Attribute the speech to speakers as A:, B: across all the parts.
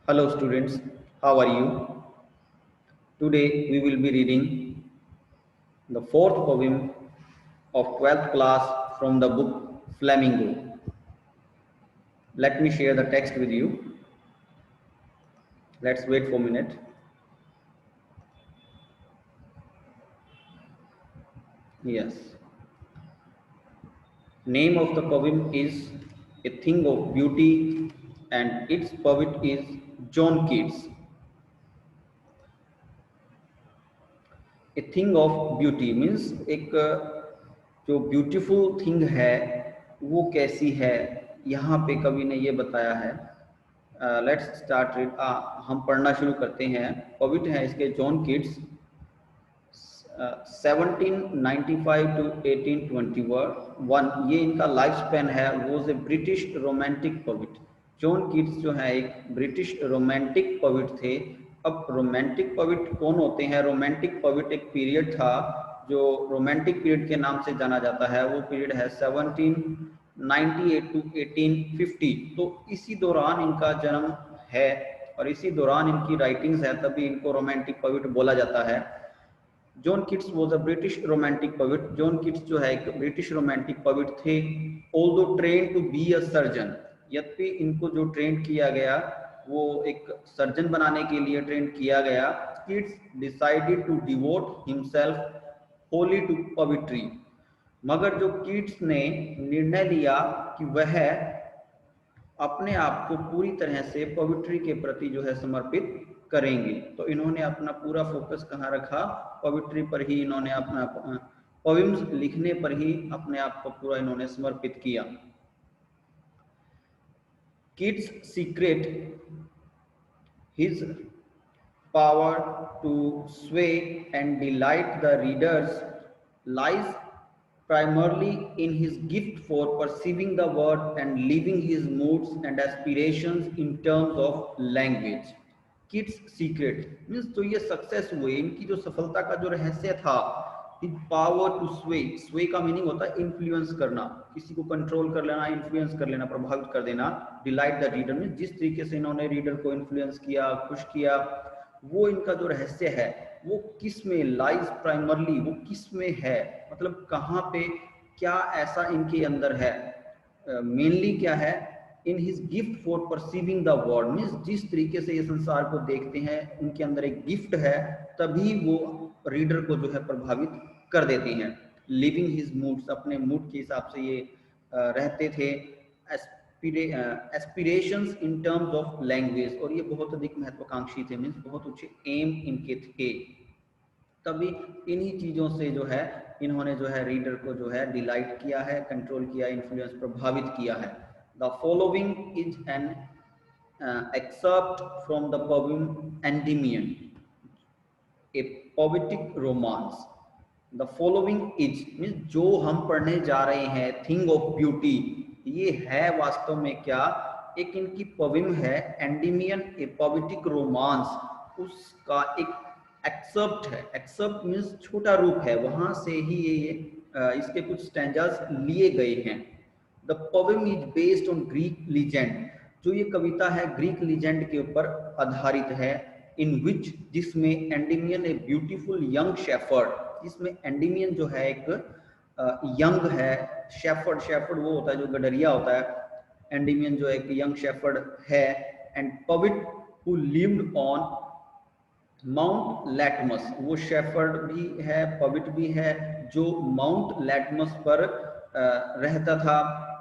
A: Hello students, how are you? Today we will be reading the fourth poem of 12th class from the book Flamingo. Let me share the text with you. Let's wait for a minute. Yes. Name of the poem is A Thing of Beauty and its poet is John Keats. A thing of beauty means एक जो beautiful thing है वो कैसी है, यहाँ पे कवि ने ये बताया है। Let's start read. हम पढ़ना शुरू करते हैं। पोइट है इसके जॉन किट्स। 1795 टू 1821 ये इनका लाइफ स्पैन है। Was a British romantic poet. John Keats जो है एक ब्रिटिश रोमांटिक पोइट थे। अब रोमांटिक पोइट कौन होते हैं? रोमांटिक पोइट एक पीरियड था जो रोमांटिक पीरियड के नाम से जाना जाता है। वो पीरियड है 1798 टू 1850। तो इसी दौरान इनका जन्म है और इसी दौरान इनकी राइटिंग्स है, तभी इनको रोमांटिक पोइट बोला जाता है। John Keats was a British romantic poet. John Keats जो है एक ब्रिटिश रोमांटिक पोइट थे। Although train to be a surgeon, यद्यपि इनको जो ट्रेन किया गया वो एक सर्जन बनाने के लिए ट्रेन किया गया। Keats decided to devote himself wholly to poetry. मगर जो किट्स ने निर्णय लिया कि वह अपने आप को पूरी तरह से पोइट्री के प्रति जो है समर्पित करेंगे। तो इन्होंने अपना पूरा फोकस कहाँ रखा? पोइट्री पर ही। इन्होंने अपना पोइम्स लिखने पर ही अपने आप को पूरा इन्होंने समर्पित किया। Keats secret his power to sway and delight the readers lies primarily in his gift for perceiving the world and living his moods and aspirations in terms of language. Keats secret means जो ये success हुए, इनकी जो सफलता का जो रहस्य था, पावर टू स्वे। स्वे का मीनिंग होता है इन्फ्लुएंस करना, किसी को कंट्रोल कर लेना, इन्फ्लुएंस कर लेना, प्रभावित कर देना। डिलाइट द रीडर मीन्स जिस तरीके से इन्होंने रीडर को इन्फ्लुएंस किया, खुश किया, वो इनका जो रहस्य है वो किस में लाइज प्राइमरली, वो किस में है, मतलब कहाँ पे क्या ऐसा इनके अंदर है, मेनली क्या है? In his gift for perceiving the world means जिस तरीके से ये संसार को देखते हैं, उनके अंदर एक गिफ्ट है, तभी वो रीडर को जो है प्रभावित कर देती हैं। लिविंग हिज मूड्स, अपने मूड के हिसाब से ये रहते थे। Aspirations in terms of language, और ये बहुत अधिक महत्वाकांक्षी थे, मीन्स बहुत ऊंचे एम इनके थे। तभी इन्हीं चीज़ों से जो है इन्होंने जो है रीडर को जो है डिलाइट किया है, कंट्रोल किया, इन्फ्लुएंस, प्रभावित किया है। The following is an excerpt from the poem Endymion, A poetic romance. The following is means जो हम पढ़ने जा रहे हैं, थिंग ऑफ ब्यूटी, ये है वास्तव में क्या? एक इनकी पोएम है एंडीमियन, ए पोएटिक रोमांस। उसका एक एक्सर्प्ट है। एक्सर्प्ट मीन्स छोटा रूप है, वहां से ही ये इसके कुछ स्टैंजास लिए गए हैं। The poem is based on Greek legend, जो ये कविता है ग्रीक लीजेंड के ऊपर आधारित है। इन विच, जिसमें Endymion a beautiful young shepherd, जिसमें एंडीमियन जो है एक यंग है। शेफर्ड, शेफर्ड वो होता है जो गडरिया होता है। एंडीमियन जो एक यंग शेफर्ड है। And poet who lived on Mount Latmus, वो शेफर्ड भी है, पोएट भी है, जो माउंट लैटमस पर रहता था।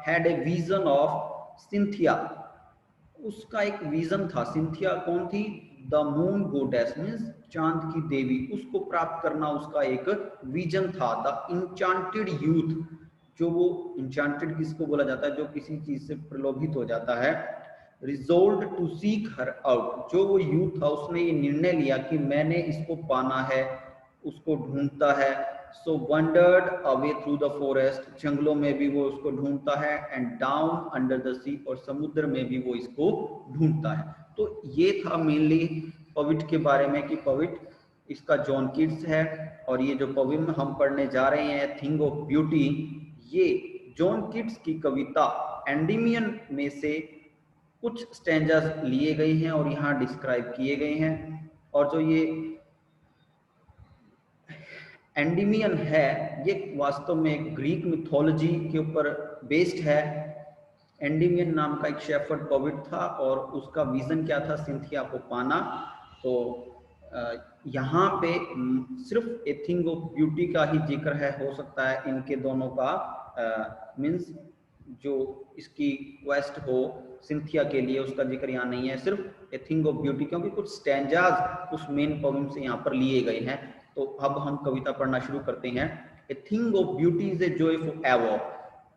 A: Had a vision of Cynthia, उसका एक विजन था। सिंथिया कौन थी? द मून गोडेस मीन्स चांद की देवी, उसको प्राप्त करना उसका एक विजन था। द इंचांटेड यूथ, जो वो इंचांटेड किसको बोला जाता है? जो किसी चीज से प्रलोभित हो जाता है। Resolve to seek her out, जो वो यूथ था उसने ये निर्णय लिया कि मैंने इसको पाना है, उसको ढूंढता है। So wandered away through the forest, जंगलों में भी वो उसको ढूंढता है। And down under the sea, और समुद्र में भी वो इसको ढूंढता है। तो ये था मेनली पोएट के बारे में कि पोएट इसका जॉन किट्स है। और ये जो पोएम हम पढ़ने जा रहे हैं, थिंग ऑफ ब्यूटी, ये जॉन किट्स की कविता एंडीमियन में से कुछ स्टैंजास लिए गए हैं और यहाँ डिस्क्राइब किए गए हैं। और जो ये एंडीमियन है ये वास्तव में एक ग्रीक मिथोलॉजी के ऊपर बेस्ड है। एंडीमियन नाम का एक शेफर्ड पॉविट था और उसका विजन क्या था, सिंथिया को पाना। तो यहाँ पे सिर्फ ए थिंग ऑफ ब्यूटी का ही जिक्र है, हो सकता है इनके दोनों का मीन्स जो इसकी क्वेस्ट हो सिंथिया के लिए उसका जिक्र यहाँ नहीं है, सिर्फ ए थिंग ऑफ ब्यूटी, क्योंकि कुछ स्टैंजाज उस मेन पोएम से यहाँ पर लिए गए हैं। तो अब हम कविता पढ़ना शुरू करते हैं। A thing of beauty is a joy for ever,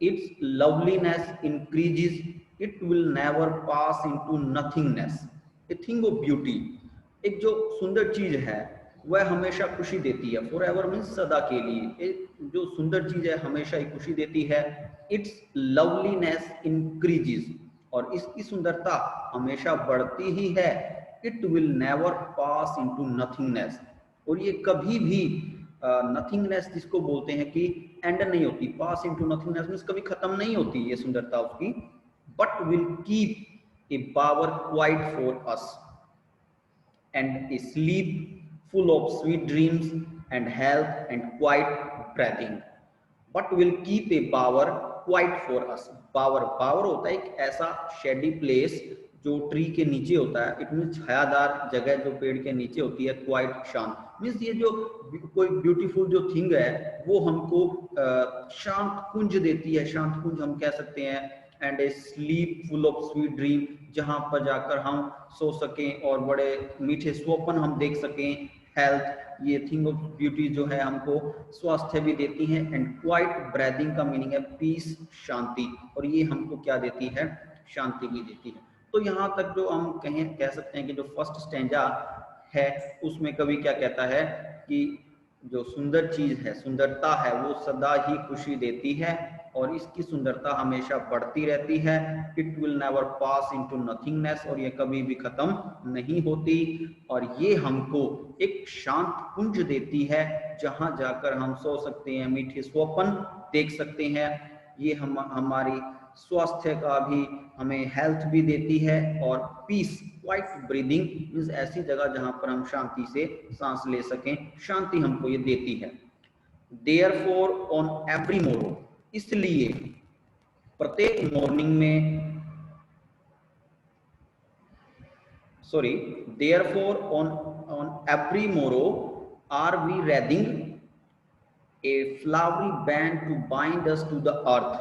A: its loveliness increases, it will never pass into nothingness. A thing of beauty, एक जो सुंदर चीज है वह हमेशा खुशी देती है। फॉर एवर मीन्स सदा के लिए। एक जो सुंदर चीज है हमेशा ही खुशी देती है। इट्स लवलीनेस इंक्रीजेस, और इसकी सुंदरता हमेशा बढ़ती ही है। It will never pass into nothingness, और ये कभी भी नथिंगनेस जिसको बोलते हैं कि एंड नहीं होती, पास इनटू नथिंगनेस मींस कभी खत्म नहीं होती ये सुंदरता उसकी। But will keep a power quiet for us and A sleep full of sweet dreams and health and quite breathing. But will keep a power quiet for us. Power, power होता है एक ऐसा शेडी प्लेस जो tree के नीचे होता है। It mean छायादार जगह जो पेड़ के नीचे होती है। क्वाइट, शांत, मीन्स ये जो कोई ब्यूटीफुल जो थिंग है वो हमको शांत कुंज देती है। शांत कुंज हम कह सकते हैं। And A sleep full of sweet dream, जहां पर जाकर हम सो सकें और बड़े मीठे स्वप्न हम देख सकें। हेल्थ, ये थिंग ऑफ ब्यूटी जो है हमको स्वास्थ्य भी देती है। एंड क्वाइट ब्रीथिंग का मीनिंग है पीस, शांति, और ये हमको क्या देती है, शांति भी देती है। तो यहाँ तक जो हम कह सकते हैं कि जो फर्स्ट स्टैंजा है उसमें कवि क्या कहता है कि जो सुंदर चीज है, सुंदरता है, वो सदा ही खुशी देती है और इसकी सुंदरता हमेशा बढ़ती रहती है। It will never pass into nothingness, और ये कभी भी खत्म नहीं होती। और ये हमको एक शांत कुंज देती है जहां जाकर हम सो सकते हैं, मीठे स्वप्न देख सकते हैं। ये हमारी स्वास्थ्य का भी, हमें हेल्थ भी देती है। और पीस, क्वाइट ब्रीदिंग मीन्स ऐसी जगह जहां पर हम शांति से सांस ले सकें, शांति हमको ये देती है। देयरफॉर ऑन एवरी मोरो, इसलिए प्रत्येक मॉर्निंग में, sorry, therefore on every morrow are we reading a flowery band to bind us to the earth,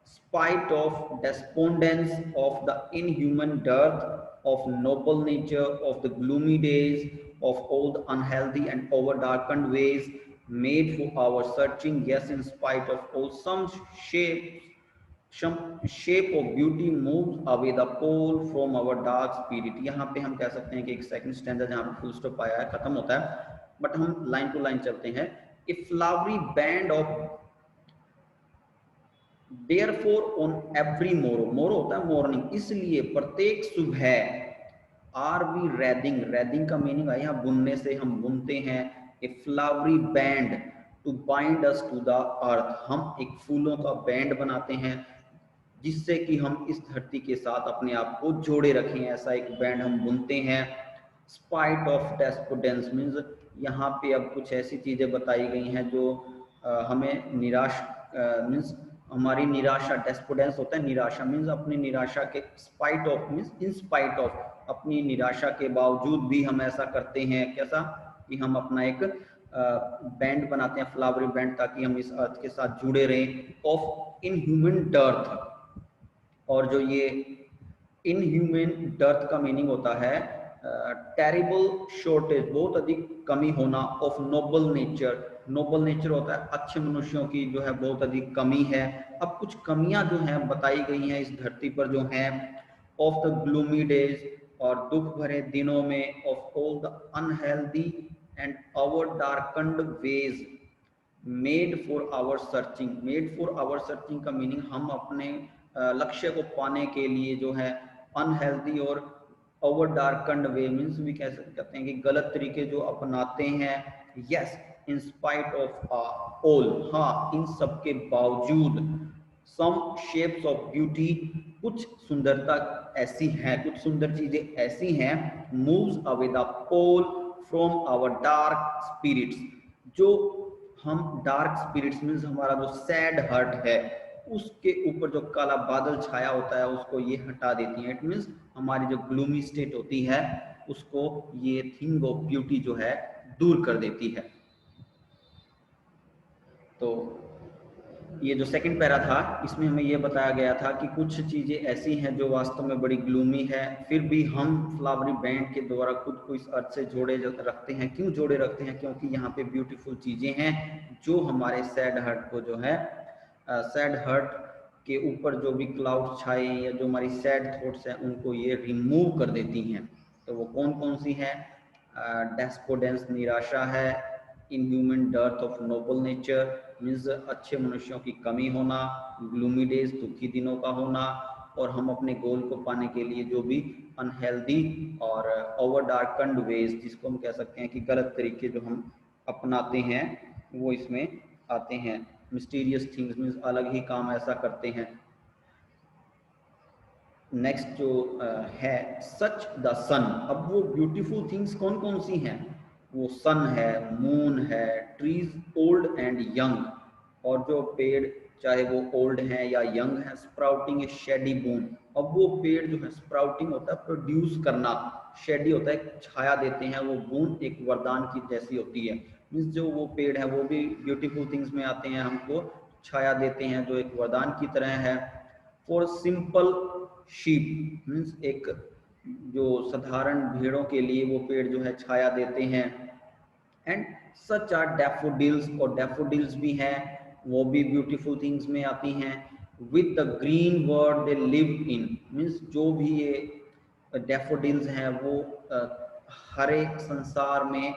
A: spite of despondence of the inhuman dearth of noble nature, of the gloomy days, of all the unhealthy and over-darkened ways made for our searching. Yes, in spite of all, some shape of beauty moves away the pole from our dark spirit. यहाँ पे हम कह सकते हैं कि एक second stanza जहाँ पे फुल स्टॉप आया है, खत्म होता है, बट हम लाइन टू लाइन चलते हैं। A flowery band of, therefore on every morrow, morrow होता है मॉर्निंग, इसलिए प्रत्येक सुबह। आर वी रेडिंग, रेडिंग का मीनिंग है यहाँ बुनने से, हम बुनते हैं। A flowery band to bind us to the earth, हम एक फूलों का बैंड बनाते हैं जिससे कि हम इस धरती के साथ अपने आप को जोड़े रखें। ऐसा एक बैंड हम बुनते हैं। स्पाइट ऑफ डेस्पोडेंस मीन्स यहाँ पे अब कुछ ऐसी चीजें बताई गई हैं जो हमें निराश मीन्स हमारी निराशा, डेस्पोडेंस होता है निराशा, मीन्स अपनी निराशा के, spite of means in spite of, अपनी निराशा के बावजूद भी हम ऐसा करते हैं। कैसा कि हम अपना एक बैंड बनाते हैं, फ्लावरी बैंड, ताकि हम इस अर्थ के साथ जुड़े रहें। ऑफ इनह्यूमन डर्थ, और जो ये इनह्यूमन डर्थ का मीनिंग होता है टेरिबल शॉर्टेज, बहुत अधिक कमी होना। Of noble nature, Nobel nature होता है अच्छे मनुष्यों की जो है बहुत अधिक कमी है। अब कुछ कमियां जो हैं बताई गई हैं इस धरती पर जो हैं। ऑफ द ग्लूमी डेज, और दुख भरे दिनों में। Of all the unhealthy and our darkened ways made for our searching, made for our searching का मीनिंग हम अपने लक्ष्य को पाने के लिए जो है अनहेल्दी और ओवर डार्कन्ड वे मीन्स भी कह सकते हैं कि गलत तरीके जो अपनाते हैं। Yes, in spite of all, हाँ इन सब के बावजूद। सम शेप्स ऑफ ब्यूटी कुछ सुंदरता ऐसी है, कुछ सुंदर चीजें ऐसी हैं, moves away the pall from our dark spirits, जो हम डार्क स्पिरिट्स मीन्स हमारा जो सैड हर्ट है उसके ऊपर जो काला बादल छाया होता है उसको ये हटा देती है। इट मीन्स हमारी जो ग्लूमी स्टेट होती है उसको ये थिंग ऑफ ब्यूटी जो है दूर कर देती है। तो ये जो सेकंड पैरा था इसमें हमें ये बताया गया था कि कुछ चीज़ें ऐसी हैं जो वास्तव में बड़ी ग्लूमी है, फिर भी हम फ्लावरी बैंड के द्वारा खुद को इस अर्थ से जोड़े रखते हैं। क्यों जोड़े रखते हैं? क्योंकि यहाँ पे ब्यूटीफुल चीज़ें हैं जो हमारे सैड हर्ट को जो है सैड हर्ट के ऊपर जो भी क्लाउड छाए या जो हमारी सैड थॉट्स हैं उनको ये रिमूव कर देती हैं। तो वो कौन कौन सी हैं? डेस्पोडेंस निराशा है, inhuman dearth of noble nature means अच्छे मनुष्यों की कमी होना, ग्लूमी डेज दुखी दिनों का होना, और हम अपने गोल को पाने के लिए जो भी अनहेल्दी और ओवर डार्कन्ड वेज जिसको हम कह सकते हैं कि गलत तरीके जो हम अपनाते हैं वो इसमें आते हैं। मिस्टीरियस थिंग्स मीन्स अलग ही काम ऐसा करते हैं। नेक्स्ट जो है सच द सन। अब वो ब्यूटीफुल थिंग्स कौन कौन सी हैं? वो सन है, मून है, ट्रीज ओल्ड एंड यंग, और जो पेड़ चाहे वो ओल्ड हैं या यंग हैं, स्प्राउटिंग ए शेडी बून। अब वो पेड़ जो है स्प्राउटिंग होता है प्रोड्यूस करना, शेडी होता है छाया देते हैं, वो बून एक वरदान की जैसी होती है। मीन्स जो वो पेड़ है वो भी ब्यूटीफुल थिंग्स में आते हैं, हमको छाया देते हैं जो एक वरदान की तरह है। फॉर सिंपल शीप मीन्स एक जो साधारण भेड़ों के लिए वो पेड़ जो है छाया देते हैं। एंड सच आर डैफोडिल्स, और डैफोडिल्स भी हैं, वो भी ब्यूटीफुल थिंग्स में आती हैं। With the green world they live in means जो भी ये डैफोडिल्स हैं वो हरे संसार में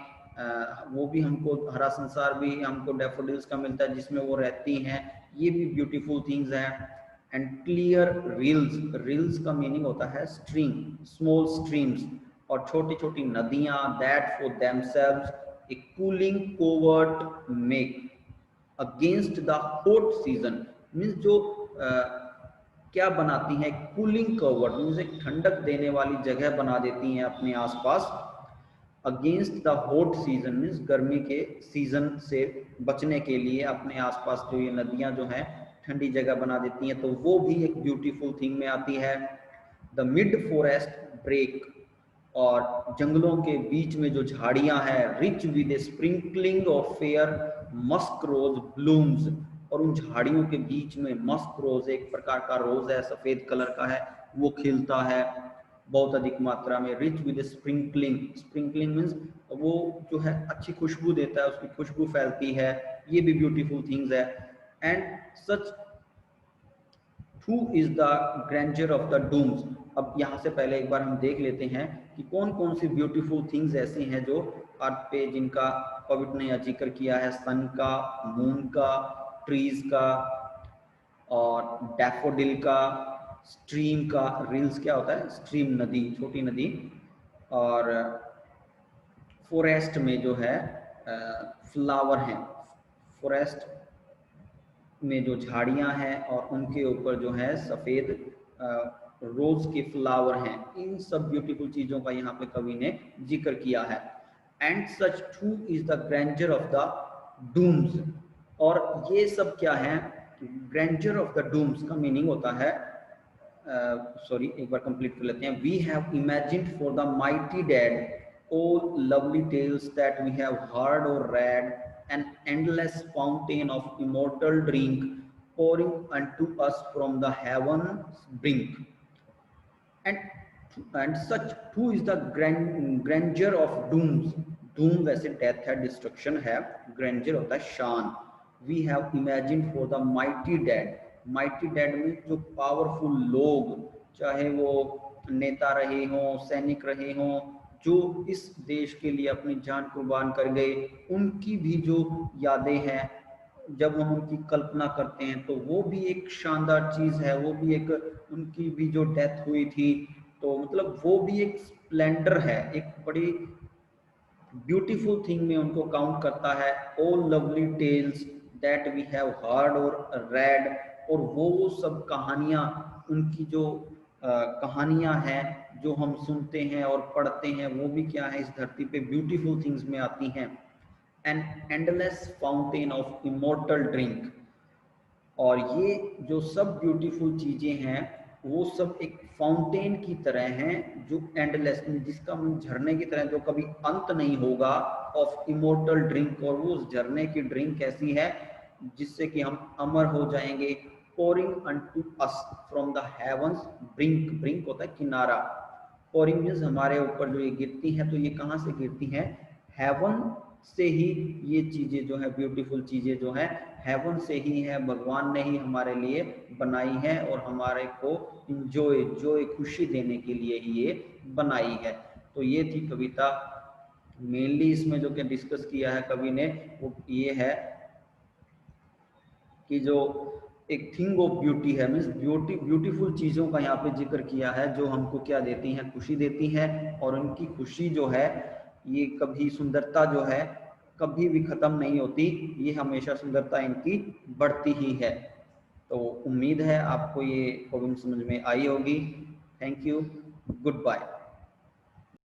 A: वो भी हमको हरा संसार भी हमको डैफोडिल्स का मिलता है जिसमें वो रहती हैं, ये भी ब्यूटीफुल थिंग्स हैं। एंड क्लियर रिल्स, रिल्स का मीनिंग होता है स्ट्रीम, स्मॉल स्ट्रीम्स, और छोटी छोटी नदियां, that for themselves A cooling covert make against the hot season means जो क्या बनाती हैं? कूलिंग कवर्ट मीन्स एक ठंडक देने वाली जगह बना देती हैं अपने आसपास। Against the hot season means गर्मी के सीजन से बचने के लिए अपने आसपास जो ये नदियां जो हैं ठंडी जगह बना देती हैं, तो वो भी एक ब्यूटीफुल थिंग में आती है। द मिड फॉरेस्ट ब्रेक, और जंगलों के बीच में जो झाड़ियां हैं, rich with a sprinkling of fair musk rose blooms, और उन झाड़ियों के बीच में मस्क रोज एक प्रकार का रोज है, सफेद कलर का है, वो खिलता है बहुत अधिक मात्रा में। Rich with sprinkling, sprinkling means वो जो है अच्छी खुशबू देता है, उसकी खुशबू फैलती है, ये भी ब्यूटीफुल थिंग्स है। And such Who is the grandeur of the dooms। अब यहाँ से पहले एक बार हम देख लेते हैं कि कौन कौन सी ब्यूटीफुल थिंग्स ऐसी हैं जो अर्थ पे जिनका पवित्र ने जिक्र किया है। सन का, मून का, ट्रीज का, और डैफोडिल का, स्ट्रीम का। रिल्स क्या होता है? स्ट्रीम नदी, छोटी नदी। और फॉरेस्ट में जो है फ्लावर हैं, फॉरेस्ट में जो झाड़ियां हैं और उनके ऊपर जो है सफेद रोज के फ्लावर हैं, इन सब ब्यूटीफुल चीजों का यहाँ पे कवि ने जिक्र किया है। And such too is the grandeur of the dooms, और ये सब क्या है? ग्रैंडर ऑफ द डूम्स का मीनिंग होता है, सॉरी एक बार कंप्लीट कर लेते हैं। We have imagined for the mighty dead all lovely tales that we have heard or read, an endless fountain of immortal drink pouring unto us from the heaven's brink। And such who is the grandeur of dooms। doom वैसे death है, destruction है, grandeur होता है शान। we have imagined for the mighty dead, mighty dead में जो powerful लोग, चाहे वो नेता रहे हों, सैनिक रहे हों, जो इस देश के लिए अपनी जान कुर्बान कर गए, उनकी भी जो यादें हैं, जब हम उनकी कल्पना करते हैं तो वो भी एक शानदार चीज है। वो भी एक, उनकी भी जो डेथ हुई थी तो मतलब वो भी एक स्प्लेंडर है, एक बड़ी ब्यूटीफुल थिंग में उनको काउंट करता है। All lovely tales that we have heard or read, और वो सब कहानियां उनकी जो कहानियां हैं जो हम सुनते हैं और पढ़ते हैं वो भी क्या है, इस धरती पे ब्यूटीफुल थिंग्स में आती हैं। An endless fountain of immortal drink, और ये जो सब ब्यूटीफुल चीजें हैं वो सब एक फाउंटेन की तरह हैं जो एंडलेस, जिसका झरने की तरह जो कभी अंत नहीं होगा, ऑफ इमोर्टल ड्रिंक। और वो उस झरने की ड्रिंक कैसी है, जिससे कि हम अमर हो जाएंगे। Pouring unto us from the heavens, brink, brink होता है किनारा, पोरिंग मीन्स हमारे ऊपर जो ये गिरती हैं, तो ये कहाँ से गिरती हैं, हेवन से ही। ये चीजें जो है ब्यूटीफुल चीजें जो है हेवन से ही है, भगवान ने ही हमारे लिए बनाई है और हमारे को इंजॉय जो खुशी देने के लिए ही ये बनाई है। तो ये थी कविता। मेनली इसमें जो कि डिस्कस किया है कवि ने वो ये है कि जो एक थिंग ऑफ ब्यूटी है, मीन्स ब्यूटीफुल चीज़ों का यहाँ पे जिक्र किया है जो हमको क्या देती हैं, खुशी देती हैं। और उनकी खुशी जो है, ये कभी सुंदरता जो है कभी भी ख़त्म नहीं होती, ये हमेशा सुंदरता इनकी बढ़ती ही है। तो उम्मीद है आपको ये पोएम समझ में आई होगी। Thank you, good bye.